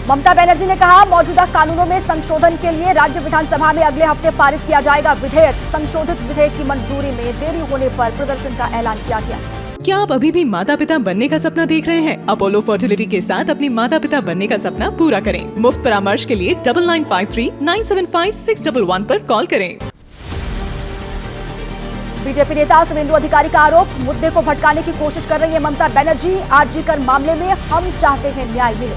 ममता बनर्जी ने कहा, मौजूदा कानूनों में संशोधन के लिए राज्य विधानसभा में अगले हफ्ते पारित किया जाएगा विधेयक। संशोधित विधेयक की मंजूरी में देरी होने पर प्रदर्शन का ऐलान किया गया। क्या आप अभी भी माता पिता बनने का सपना देख रहे हैं? अपोलो फर्टिलिटी के साथ अपने माता पिता बनने का सपना पूरा करें। मुफ्त परामर्श के लिए 9953975611 पर कॉल करें। बीजेपी नेता शुभेंदु अधिकारी का आरोप, मुद्दे को भटकाने की कोशिश कर रही है ममता बनर्जी। आरजी कर मामले में हम चाहते हैं न्याय मिले।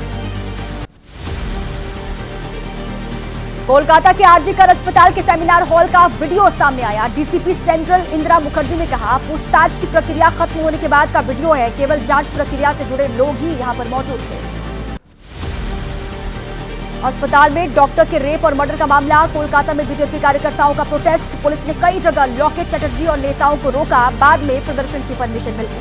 कोलकाता के आरजी कर अस्पताल के सेमिनार हॉल का वीडियो सामने आया। डीसीपी सेंट्रल इंदिरा मुखर्जी ने कहा, पूछताछ की प्रक्रिया खत्म होने के बाद का वीडियो है, केवल जांच प्रक्रिया से जुड़े लोग ही यहां पर मौजूद थे। अस्पताल में डॉक्टर के रेप और मर्डर का मामला, कोलकाता में बीजेपी कार्यकर्ताओं का प्रोटेस्ट। पुलिस ने कई जगह लॉकेट चटर्जी और नेताओं को रोका, बाद में प्रदर्शन की परमिशन मिल गई।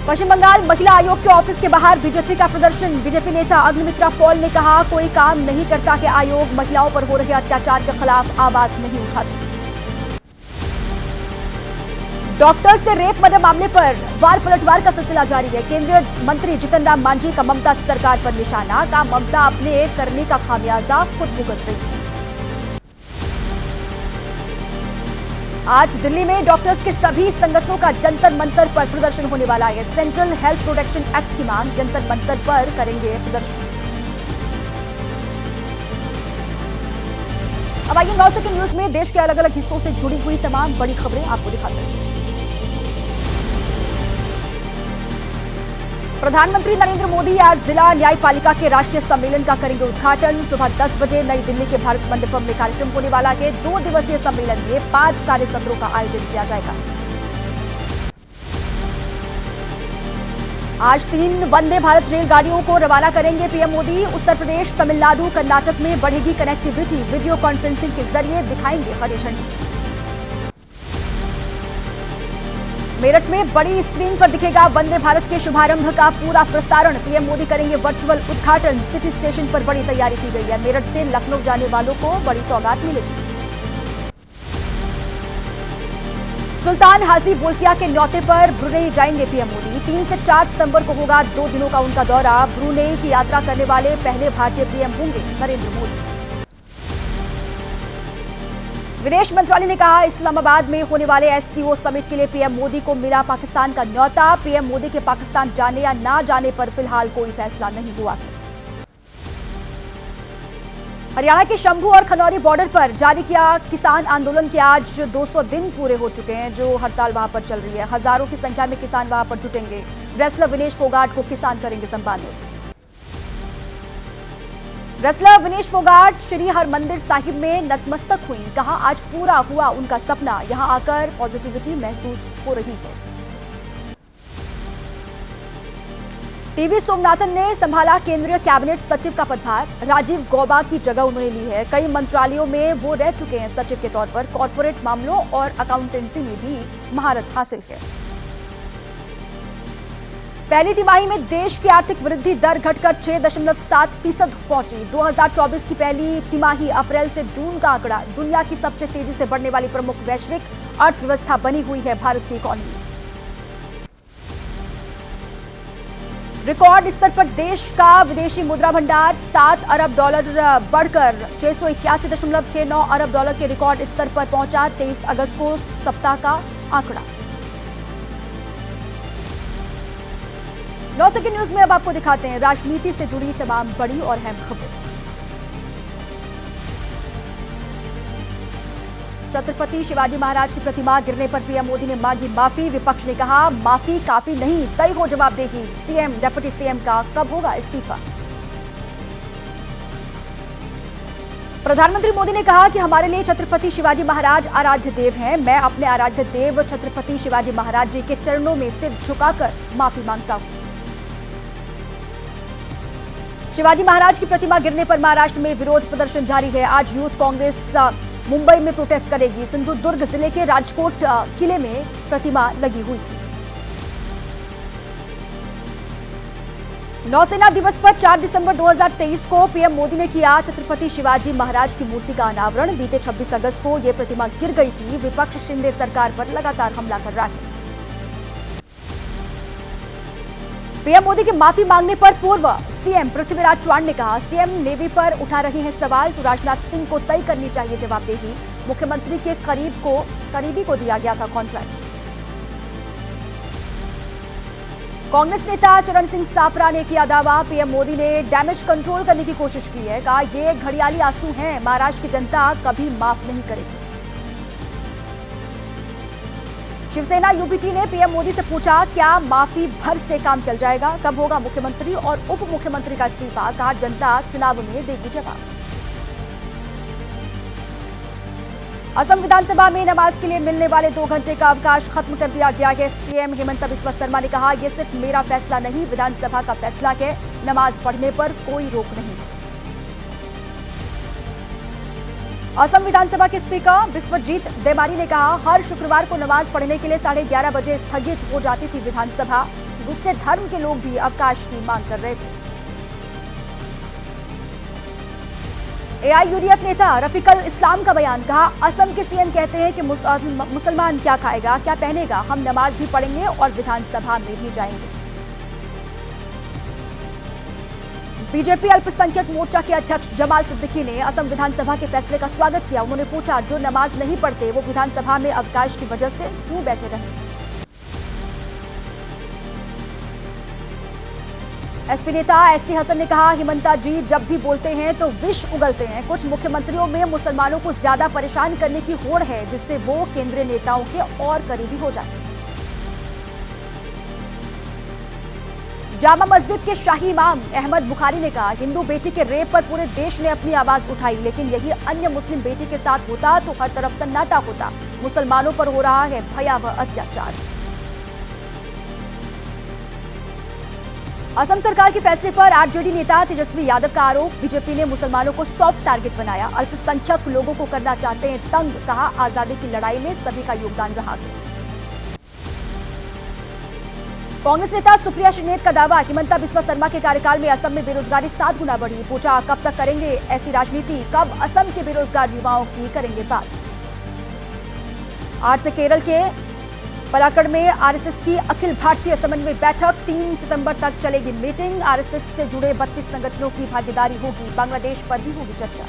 पश्चिम बंगाल महिला आयोग के ऑफिस के बाहर बीजेपी का प्रदर्शन। बीजेपी नेता अग्निमित्रा पॉल ने कहा, कोई काम नहीं करता कि आयोग महिलाओं पर हो रहे अत्याचार के खिलाफ आवाज नहीं उठाती। डॉक्टर से रेप मर्डर मामले पर वार पलटवार का सिलसिला जारी है। केंद्रीय मंत्री जीतन राम मांझी का ममता सरकार पर निशाना, कहा ममता अपने करने का खामियाजा खुद भुगत रही है। आज दिल्ली में डॉक्टर्स के सभी संगठनों का जंतर मंतर पर प्रदर्शन होने वाला है। सेंट्रल हेल्थ प्रोटेक्शन एक्ट की मांग, जंतर मंतर पर करेंगे प्रदर्शन। अब आइए 9 सेकंड न्यूज में देश के अलग अलग हिस्सों से जुड़ी हुई तमाम बड़ी खबरें आपको दिखाते हैं। प्रधानमंत्री नरेंद्र मोदी आज जिला न्यायपालिका के राष्ट्रीय सम्मेलन का करेंगे उद्घाटन। सुबह 10 बजे नई दिल्ली के भारत मंडपम में कार्यक्रम होने वाला है। 2 दिवसीय सम्मेलन में 5 कार्य सत्रों का आयोजन किया जाएगा। आज 3 वंदे भारत रेलगाड़ियों को रवाना करेंगे पीएम मोदी। उत्तर प्रदेश, तमिलनाडु, कर्नाटक में बढ़ेगी कनेक्टिविटी। वीडियो कॉन्फ्रेंसिंग के जरिए दिखाएंगे हरी झंडी। मेरठ में बड़ी स्क्रीन पर दिखेगा वंदे भारत के शुभारंभ का पूरा प्रसारण। पीएम मोदी करेंगे वर्चुअल उद्घाटन। सिटी स्टेशन पर बड़ी तैयारी की गई है। मेरठ से लखनऊ जाने वालों को बड़ी सौगात मिलेगी। सुल्तान हाजी बोल्किया के न्योते पर ब्रुनेई जाएंगे पीएम मोदी। 3 से 4 सितंबर को होगा 2 दिनों का उनका दौरा। ब्रुनेई की यात्रा करने वाले पहले भारतीय पीएम होंगे नरेंद्र मोदी। विदेश मंत्रालय ने कहा, इस्लामाबाद में होने वाले एससीओ समिट के लिए पीएम मोदी को मिला पाकिस्तान का न्योता। पीएम मोदी के पाकिस्तान जाने या ना जाने पर फिलहाल कोई फैसला नहीं हुआ है। हरियाणा के शंभू और खनौरी बॉर्डर पर जारी किया किसान आंदोलन के आज 200 दिन पूरे हो चुके हैं जो हड़ताल वहां पर चल रही है। हजारों की संख्या में किसान वहां पर जुटेंगे। रेसलर विनेश फोगाट को किसान करेंगे सम्मानित। रेसलर विनेश फोगाट श्री हरमंदिर साहिब में नतमस्तक हुई। कहा, आज पूरा हुआ उनका सपना। यहां आकर पॉजिटिविटी महसूस हो रही है। टीवी सोमनाथन ने संभाला केंद्रीय कैबिनेट सचिव का पदभार। राजीव गौबा की जगह उन्होंने ली है। कई मंत्रालयों में वो रह चुके हैं सचिव के तौर पर। कॉर्पोरेट मामलों और अकाउंटेंसी में भी महारत हासिल है। पहली तिमाही में देश की आर्थिक वृद्धि दर घटकर 6.7% पहुंची। 2024 की पहली तिमाही अप्रैल से जून का आंकड़ा दुनिया की सबसे तेजी से बढ़ने वाली प्रमुख वैश्विक अर्थव्यवस्था बनी हुई है भारत की इकॉनमी। रिकॉर्ड स्तर पर देश का विदेशी मुद्रा भंडार $7 अरब बढ़कर 681.69 अरब डॉलर के रिकॉर्ड स्तर पर पहुंचा। 23 अगस्त को सप्ताह का आंकड़ा। 9 सेकंड न्यूज में अब आपको दिखाते हैं राजनीति से जुड़ी तमाम बड़ी और अहम खबरें। छत्रपति शिवाजी महाराज की प्रतिमा गिरने पर पीएम मोदी ने मांगी माफी। विपक्ष ने कहा, माफी काफी नहीं, तय हो जवाबदेही। सीएम डिप्टी सीएम का कब होगा इस्तीफा। प्रधानमंत्री मोदी ने कहा कि हमारे लिए छत्रपति शिवाजी महाराज आराध्य देव हैं। मैं अपने आराध्य देव छत्रपति शिवाजी महाराज जी के चरणों में सिर झुकाकर माफी मांगता हूं। शिवाजी महाराज की प्रतिमा गिरने पर महाराष्ट्र में विरोध प्रदर्शन जारी है। आज यूथ कांग्रेस मुंबई में प्रोटेस्ट करेगी। सिंधुदुर्ग जिले के राजकोट किले में प्रतिमा लगी हुई थी। नौसेना दिवस पर 4 दिसंबर 2023 को पीएम मोदी ने किया छत्रपति शिवाजी महाराज की मूर्ति का अनावरण। बीते 26 अगस्त को यह प्रतिमा गिर गई थी। विपक्ष शिंदे सरकार पर लगातार हमला कर रहा है। पीएम मोदी के माफी मांगने पर पूर्व सीएम पृथ्वीराज चव्हाण ने कहा, सीएम नेवी पर उठा रहे हैं सवाल तो राजनाथ सिंह को तय करनी चाहिए जवाबदेही। मुख्यमंत्री के करीबी को दिया गया था कॉन्ट्रैक्ट। कांग्रेस नेता चरण सिंह सापरा ने किया दावा, पीएम मोदी ने डैमेज कंट्रोल करने की कोशिश की है। कहा, ये घड़ियाली आंसू हैं, महाराष्ट्र की जनता कभी माफ नहीं करेगी। शिवसेना यूबीटी ने पीएम मोदी से पूछा, क्या माफी भर से काम चल जाएगा? कब होगा मुख्यमंत्री और उप मुख्यमंत्री का इस्तीफा? कहा, जनता चुनाव में देगी जवाब। असम विधानसभा में नमाज के लिए मिलने वाले 2 घंटे का अवकाश खत्म कर दिया गया है। सीएम हेमंत बिस्वा शर्मा ने कहा, यह सिर्फ मेरा फैसला नहीं, विधानसभा का फैसला है। नमाज पढ़ने पर कोई रोक नहीं है। असम विधानसभा के स्पीकर विश्वजीत देमारी ने कहा, हर शुक्रवार को नमाज पढ़ने के लिए 11:30 बजे स्थगित हो जाती थी विधानसभा। दूसरे धर्म के लोग भी अवकाश की मांग कर रहे थे। एआईयूडीएफ नेता रफीकुल इस्लाम का बयान, कहा, असम के सीएम कहते हैं कि मुसलमान क्या खाएगा, क्या पहनेगा, हम नमाज भी पढ़ेंगे और विधानसभा में भी जाएंगे। बीजेपी अल्पसंख्यक मोर्चा के अध्यक्ष जमाल सिद्दीकी ने असम विधानसभा के फैसले का स्वागत किया। उन्होंने पूछा, जो नमाज नहीं पढ़ते वो विधानसभा में अवकाश की वजह से क्यों बैठे रहे? एसपी नेता एसटी हसन ने कहा, हिमंता जी जब भी बोलते हैं तो विष उगलते हैं। कुछ मुख्यमंत्रियों में मुसलमानों को ज्यादा परेशान करने की होड़ है, जिससे वो केंद्रीय नेताओं के और करीबी हो जाए। जामा मस्जिद के शाही इमाम अहमद बुखारी ने कहा, हिंदू बेटी के रेप पर पूरे देश ने अपनी आवाज उठाई, लेकिन यही अन्य मुस्लिम बेटी के साथ होता तो हर तरफ सन्नाटा होता। मुसलमानों पर हो रहा है भयावह अत्याचार। असम सरकार के फैसले पर आरजेडी नेता तेजस्वी यादव का आरोप, बीजेपी ने मुसलमानों को सॉफ्ट टारगेट बनाया, अल्पसंख्यक लोगों को करना चाहते हैं तंग। कहा, आजादी की लड़ाई में सभी का योगदान रहा है। कांग्रेस नेता सुप्रिया श्रीनेत का दावा, हिमंता बिस्वा शर्मा के कार्यकाल में असम में बेरोजगारी 7 गुना बढ़ी। पूछा, कब तक करेंगे ऐसी राजनीति, कब असम के बेरोजगार युवाओं की करेंगे बात? आज से केरल के पलाक्कड़ में आरएसएस की अखिल भारतीय समन्वय बैठक, 3 सितंबर तक चलेगी मीटिंग। आरएसएस से जुड़े 32 संगठनों की भागीदारी होगी, बांग्लादेश पर भी होगी चर्चा।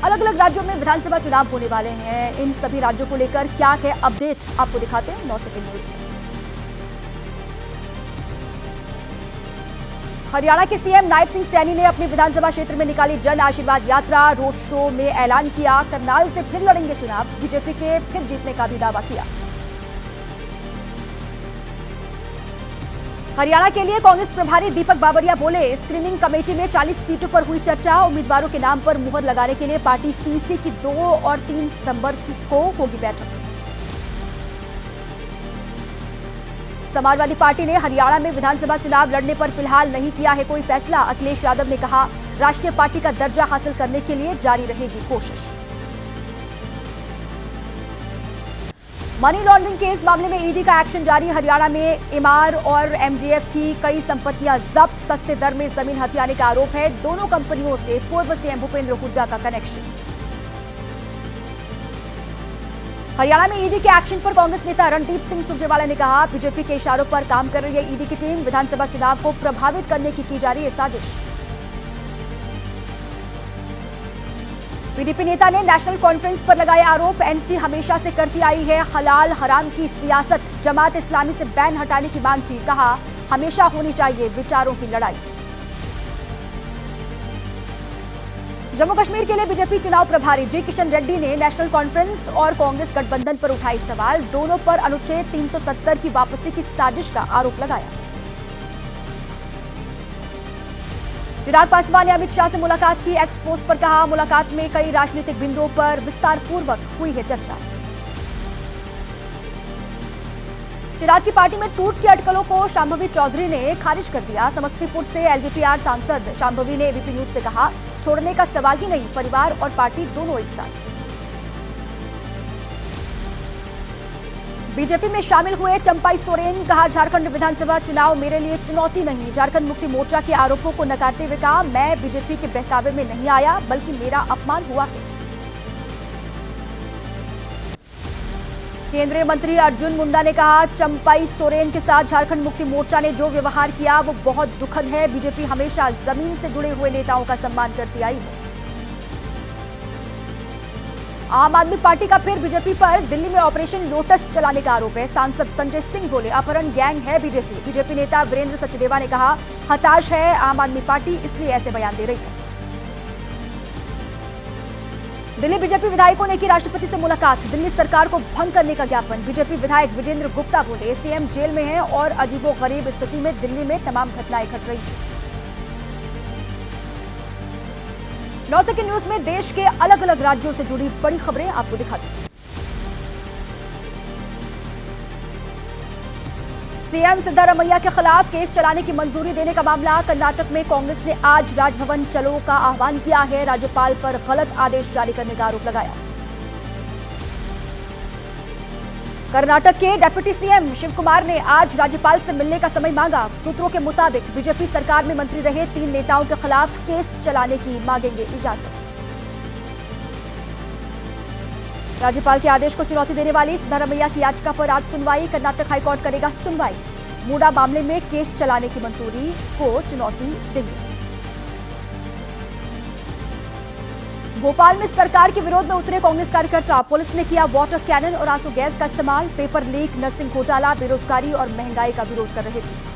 अलग अलग राज्यों में विधानसभा चुनाव होने वाले हैं। इन सभी राज्यों को लेकर क्या है अपडेट, आपको दिखाते हैं 9 सेकंड न्यूज में। हरियाणा के सीएम नायब सिंह सैनी ने अपने विधानसभा क्षेत्र में निकाली जन आशीर्वाद यात्रा। रोड शो में ऐलान किया, करनाल से फिर लड़ेंगे चुनाव, बीजेपी के फिर जीतने का भी दावा किया। हरियाणा के लिए कांग्रेस प्रभारी दीपक बाबरिया बोले, स्क्रीनिंग कमेटी में 40 सीटों पर हुई चर्चा। उम्मीदवारों के नाम पर मुहर लगाने के लिए पार्टी सीसी की 2 और 3 सितंबर को होगी बैठक। समाजवादी पार्टी ने हरियाणा में विधानसभा चुनाव लड़ने पर फिलहाल नहीं किया है कोई फैसला। अखिलेश यादव ने कहा, राष्ट्रीय पार्टी का दर्जा हासिल करने के लिए जारी रहेगी कोशिश। मनी लॉन्ड्रिंग केस मामले में ईडी का एक्शन जारी। हरियाणा में एमआर और एमजीएफ की कई संपत्तियां जब्त। सस्ते दर में जमीन हथियाने का आरोप है। दोनों कंपनियों से पूर्व सीएम भूपेंद्र हुड्डा का कनेक्शन। हरियाणा में ईडी के एक्शन पर कांग्रेस नेता रणदीप सिंह सुरजेवाला ने कहा, बीजेपी के इशारों पर काम कर रही है ईडी की टीम। विधानसभा चुनाव को प्रभावित करने की जा रही है साजिश। पीडीपी नेता ने नेशनल कॉन्फ्रेंस पर लगाए आरोप। एनसी हमेशा से करती आई है हलाल हराम की सियासत। जमात इस्लामी से बैन हटाने की मांग की। कहा, हमेशा होनी चाहिए विचारों की लड़ाई। जम्मू कश्मीर के लिए बीजेपी चुनाव प्रभारी जी किशन रेड्डी ने नेशनल कॉन्फ्रेंस और कांग्रेस गठबंधन पर उठाए सवाल। दोनों पर अनुच्छेद 370 की वापसी की साजिश का आरोप लगाया। चिराग पासवान ने अमित शाह से मुलाकात की। एक्स पोस्ट पर कहा, मुलाकात में कई राजनीतिक बिंदुओं पर विस्तार पूर्वक हुई है चर्चा। चिराग की पार्टी में टूट की अटकलों को शांभवी चौधरी ने खारिज कर दिया। समस्तीपुर से एलजेपीआर सांसद शांभवी ने एबीपी न्यूज से कहा, छोड़ने का सवाल ही नहीं, परिवार और पार्टी दोनों एक साथ। बीजेपी में शामिल हुए चंपाई सोरेन। कहा, झारखंड विधानसभा चुनाव मेरे लिए चुनौती नहीं। झारखंड मुक्ति मोर्चा के आरोपों को नकारते हुए कहा, मैं बीजेपी के बहकावे में नहीं आया, बल्कि मेरा अपमान हुआ है। केंद्रीय मंत्री अर्जुन मुंडा ने कहा, चंपाई सोरेन के साथ झारखंड मुक्ति मोर्चा ने जो व्यवहार किया वो बहुत दुखद है। बीजेपी हमेशा जमीन से जुड़े हुए नेताओं का सम्मान करती आई है। आम आदमी पार्टी का फिर बीजेपी पर दिल्ली में ऑपरेशन लोटस चलाने का आरोप है। सांसद संजय सिंह बोले, अपहरण गैंग है बीजेपी। बीजेपी नेता वीरेंद्र सचदेवा ने कहा, हताश है आम आदमी पार्टी, इसलिए ऐसे बयान दे रही है। दिल्ली बीजेपी विधायकों ने की राष्ट्रपति से मुलाकात, दिल्ली सरकार को भंग करने का ज्ञापन। बीजेपी विधायक विजेंद्र गुप्ता बोले, सीएम जेल में हैं और अजीबोगरीब स्थिति में दिल्ली में तमाम घटनाएं घट रही हैं। 9 सेकंड न्यूज में देश के अलग अलग राज्यों से जुड़ी बड़ी खबरें आपको दिखाते हैं। सीएम सिद्धारमैया के खिलाफ केस चलाने की मंजूरी देने का मामला। कर्नाटक में कांग्रेस ने आज राजभवन चलो का आह्वान किया है। राज्यपाल पर गलत आदेश जारी करने का आरोप लगाया। कर्नाटक के डिप्टी सीएम शिव कुमार ने आज राज्यपाल से मिलने का समय मांगा। सूत्रों के मुताबिक बीजेपी सरकार में मंत्री रहे 3 नेताओं के खिलाफ केस चलाने की मांगेंगे इजाजत। राज्यपाल के आदेश को चुनौती देने वाली सिद्धारमैया की याचिका पर आज सुनवाई। कर्नाटक हाईकोर्ट करेगा सुनवाई। मूडा मामले में केस चलाने की मंजूरी को चुनौती देंगे। भोपाल में सरकार के विरोध में उतरे कांग्रेस कार्यकर्ता। पुलिस ने किया वाटर कैनन और आंसू गैस का इस्तेमाल। पेपर लीक, नर्सिंग घोटाला, बेरोजगारी और महंगाई का विरोध कर रहे थे।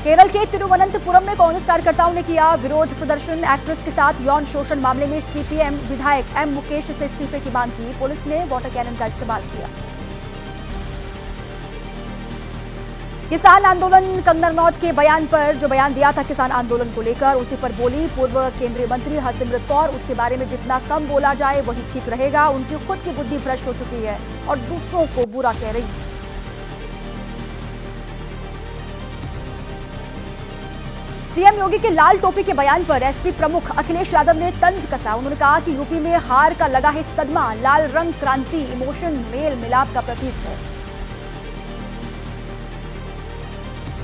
केरल के तिरुवनंतपुरम में कांग्रेस कार्यकर्ताओं ने किया विरोध प्रदर्शन। एक्ट्रेस के साथ यौन शोषण मामले में सीपीएम विधायक एम मुकेश से इस्तीफे की मांग की। पुलिस ने वाटर कैनन का इस्तेमाल किया। किसान आंदोलन, कंगना रनौत के बयान पर, जो बयान दिया था किसान आंदोलन को लेकर, उसी पर बोली पूर्व केंद्रीय मंत्री हरसिमरत कौर, उसके बारे में जितना कम बोला जाए वही ठीक रहेगा। उनकी खुद की बुद्धि भ्रष्ट हो चुकी है और दूसरों को बुरा कह रही है। सीएम योगी के लाल टोपी के बयान पर एसपी प्रमुख अखिलेश यादव ने तंज कसा। उन्होंने कहा कि यूपी में हार का लगा है सदमा। लाल रंग क्रांति, इमोशन, मेल मिलाप का प्रतीक है।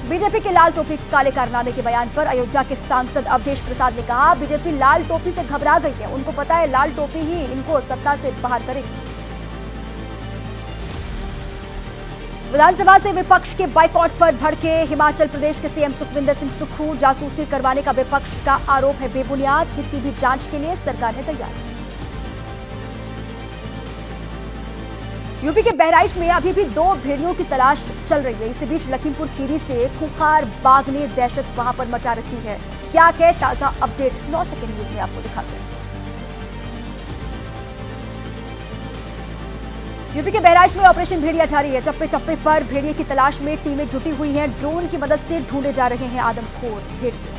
बीजेपी के लाल टोपी काले कारनामे के बयान पर अयोध्या के सांसद अवधेश प्रसाद ने कहा, बीजेपी लाल टोपी से घबरा गई है। उनको पता है लाल टोपी ही इनको सत्ता से बाहर करेगी। विधानसभा से विपक्ष के बाइकॉट पर भड़के हिमाचल प्रदेश के सीएम सुखविंदर सिंह सुक्खू। जासूसी करवाने का विपक्ष का आरोप है बेबुनियाद। किसी भी जांच के लिए सरकार है तैयार। यूपी के बहराइच में अभी भी 2 भेड़ियों की तलाश चल रही है। इसी बीच लखीमपुर खीरी से खूंखार बाघ ने दहशत वहां पर मचा रखी है। क्या है ताजा अपडेट, 9 सेकंड न्यूज में आपको दिखाते हैं। यूपी के बहराइच में ऑपरेशन भेड़िया जारी है। चप्पे चप्पे पर भेड़िए की तलाश में टीमें जुटी हुई हैं। ड्रोन की मदद से ढूंढे जा रहे हैं आदमखोर भेड़िए।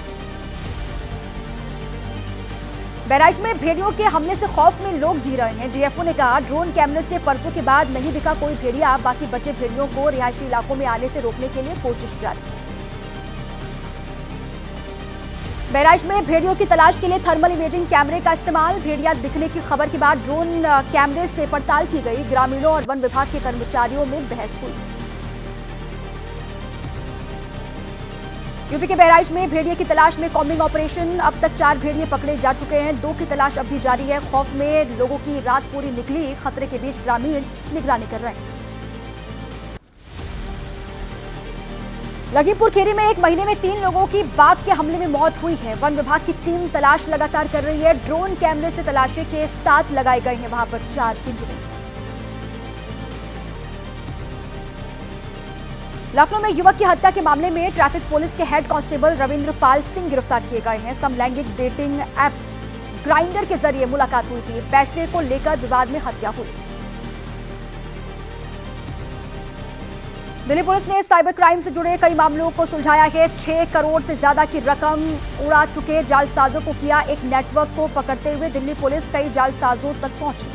बहराइच में भेड़ियों के हमले से खौफ में लोग जी रहे हैं। डीएफओ ने कहा, ड्रोन कैमरे से परसों के बाद नहीं दिखा कोई भेड़िया। बाकी बचे भेड़ियों को रिहायशी इलाकों में आने से रोकने के लिए कोशिश जारी। बहराइच में भेड़ियों की तलाश के लिए थर्मल इमेजिंग कैमरे का इस्तेमाल। भेड़िया दिखने की खबर के बाद ड्रोन कैमरे से पड़ताल की गई। ग्रामीणों और वन विभाग के कर्मचारियों में बहस हुई। यूपी के बहराइच में भेड़िए की तलाश में कॉम्बिंग ऑपरेशन। अब तक 4 भेड़िए पकड़े जा चुके हैं। 2 की तलाश अब भी जारी है। खौफ में लोगों की रात पूरी निकली। खतरे के बीच ग्रामीण निगरानी कर रहे हैं। लखीमपुर खीरी में 1 महीने में 3 लोगों की बाघ के हमले में मौत हुई है। वन विभाग की टीम तलाश लगातार कर रही है। ड्रोन कैमरे से तलाशी के साथ लगाए गए हैं वहां पर 4 पिंजरे। लखनऊ में युवक की हत्या के मामले में ट्रैफिक पुलिस के हेड कांस्टेबल रविंद्र पाल सिंह गिरफ्तार किए गए हैं। समलैंगिक डेटिंग ऐप ग्राइंडर के जरिए मुलाकात हुई थी। पैसे को लेकर विवाद में हत्या हुई। दिल्ली पुलिस ने साइबर क्राइम से जुड़े कई मामलों को सुलझाया है। 6 करोड़ से ज्यादा की रकम उड़ा चुके जालसाजों को किया एक नेटवर्क को पकड़ते हुए दिल्ली पुलिस कई जालसाजों तक पहुंची।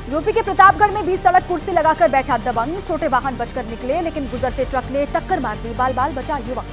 यूपी के प्रतापगढ़ में बीच सड़क कुर्सी लगाकर बैठा दबंग। छोटे वाहन बचकर निकले लेकिन गुजरते ट्रक ने टक्कर मार दी। बाल बाल बचा युवक।